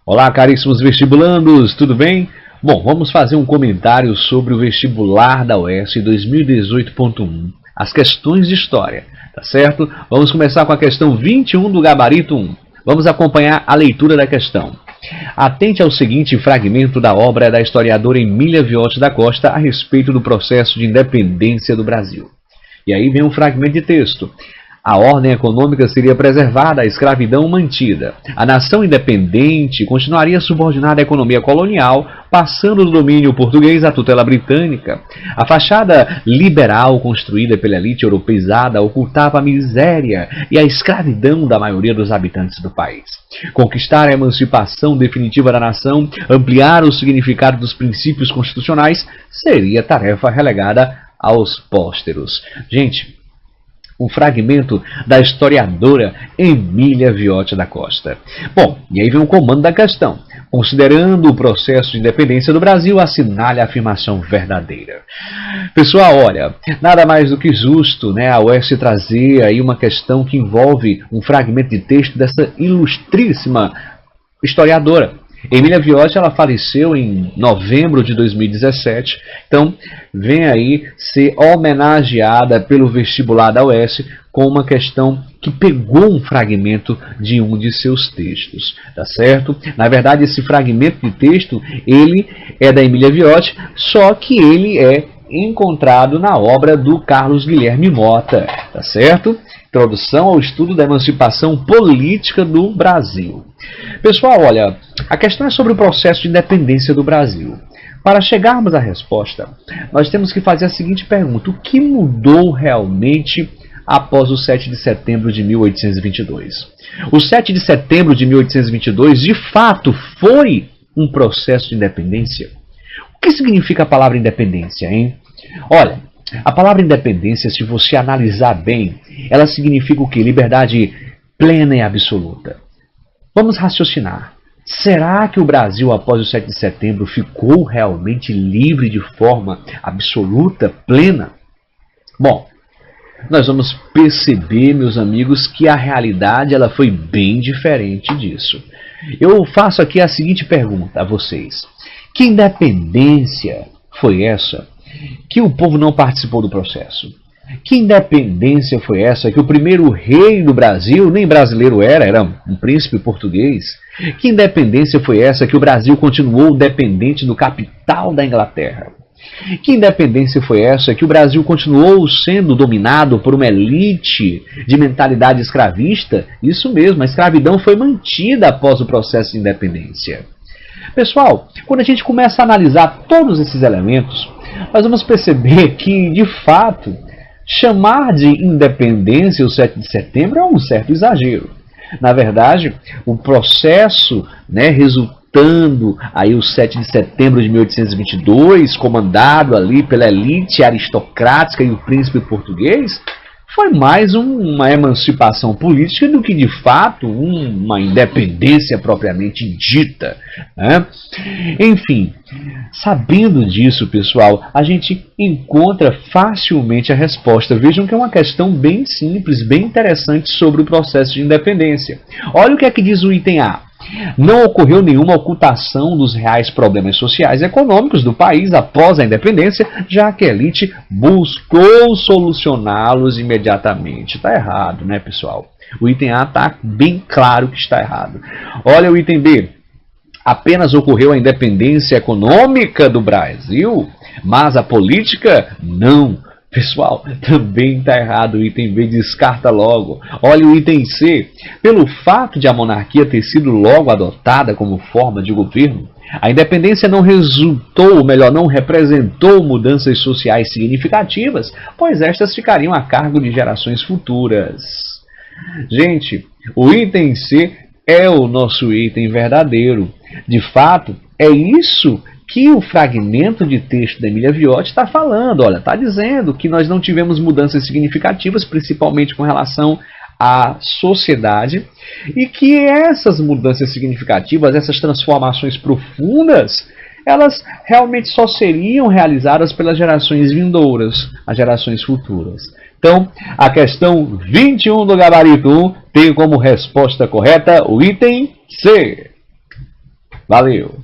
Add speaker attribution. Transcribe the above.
Speaker 1: Olá, caríssimos vestibulandos, tudo bem? Bom, vamos fazer um comentário sobre o vestibular da UES 2018.1, as questões de história, tá certo? Vamos começar com a questão 21 do gabarito 1. Vamos acompanhar a leitura da questão. Atente ao seguinte fragmento da obra da historiadora Emília Viotti da Costa a respeito do processo de independência do Brasil. E aí vem um fragmento de texto. A ordem econômica seria preservada, a escravidão mantida. A nação independente continuaria subordinada à economia colonial, passando do domínio português à tutela britânica. A fachada liberal construída pela elite europeizada ocultava a miséria e a escravidão da maioria dos habitantes do país. Conquistar a emancipação definitiva da nação, ampliar o significado dos princípios constitucionais, seria tarefa relegada aos pósteros. Gente, um fragmento da historiadora Emília Viotti da Costa. Bom, e aí vem o comando da questão. Considerando o processo de independência do Brasil, assinale a afirmação verdadeira. Pessoal, olha, nada mais do que justo, né, a UES trazer aí uma questão que envolve um fragmento de texto dessa ilustríssima historiadora. Emília Viotti, ela faleceu em novembro de 2017, então vem aí ser homenageada pelo vestibular da UES com uma questão que pegou um fragmento de um de seus textos, tá certo? Na verdade, esse fragmento de texto, ele é da Emília Viotti, só que ele é encontrado na obra do Carlos Guilherme Mota, tá certo? Introdução ao estudo da emancipação política do Brasil. Pessoal, olha, a questão é sobre o processo de independência do Brasil. Para chegarmos à resposta, nós temos que fazer a seguinte pergunta: o que mudou realmente após o 7 de setembro de 1822? O 7 de setembro de 1822, de fato, foi um processo de independência? O que significa a palavra independência, hein? Olha, a palavra independência, se você analisar bem, ela significa o quê? Liberdade plena e absoluta. Vamos raciocinar. Será que o Brasil, após o 7 de setembro, ficou realmente livre de forma absoluta, plena? Bom, nós vamos perceber, meus amigos, que a realidade ela foi bem diferente disso. Eu faço aqui a seguinte pergunta a vocês. Que independência foi essa que o povo não participou do processo? Que independência foi essa que o primeiro rei do Brasil, nem brasileiro era um príncipe português? Que independência foi essa que o Brasil continuou dependente do capital da Inglaterra? Que independência foi essa que o Brasil continuou sendo dominado por uma elite de mentalidade escravista? Isso mesmo, a escravidão foi mantida após o processo de independência. Pessoal, quando a gente começa a analisar todos esses elementos, nós vamos perceber que, de fato, chamar de independência o 7 de setembro é um certo exagero. Na verdade, o processo, né, resultando aí o 7 de setembro de 1822, comandado ali pela elite aristocrática e o príncipe português, foi mais uma emancipação política do que, de fato, uma independência propriamente dita, né? Enfim, sabendo disso, pessoal, a gente encontra facilmente a resposta. Vejam que é uma questão bem simples, bem interessante sobre o processo de independência. Olha o que é que diz o item A. Não ocorreu nenhuma ocultação dos reais problemas sociais e econômicos do país após a independência, já que a elite buscou solucioná-los imediatamente. Está errado, né, pessoal? O item A está bem claro que está errado. Olha o item B. Apenas ocorreu a independência econômica do Brasil, mas a política não. Pessoal, também está errado o item B, descarta logo. Olha o item C. Pelo fato de a monarquia ter sido logo adotada como forma de governo, a independência não resultou, ou melhor, não representou mudanças sociais significativas, pois estas ficariam a cargo de gerações futuras. Gente, o item C é o nosso item verdadeiro. De fato, é isso que o fragmento de texto da Emília Viotti está falando. Olha, está dizendo que nós não tivemos mudanças significativas, principalmente com relação à sociedade, e que essas mudanças significativas, essas transformações profundas, elas realmente só seriam realizadas pelas gerações vindouras, as gerações futuras. Então, a questão 21 do gabarito 1 tem como resposta correta o item C. Valeu!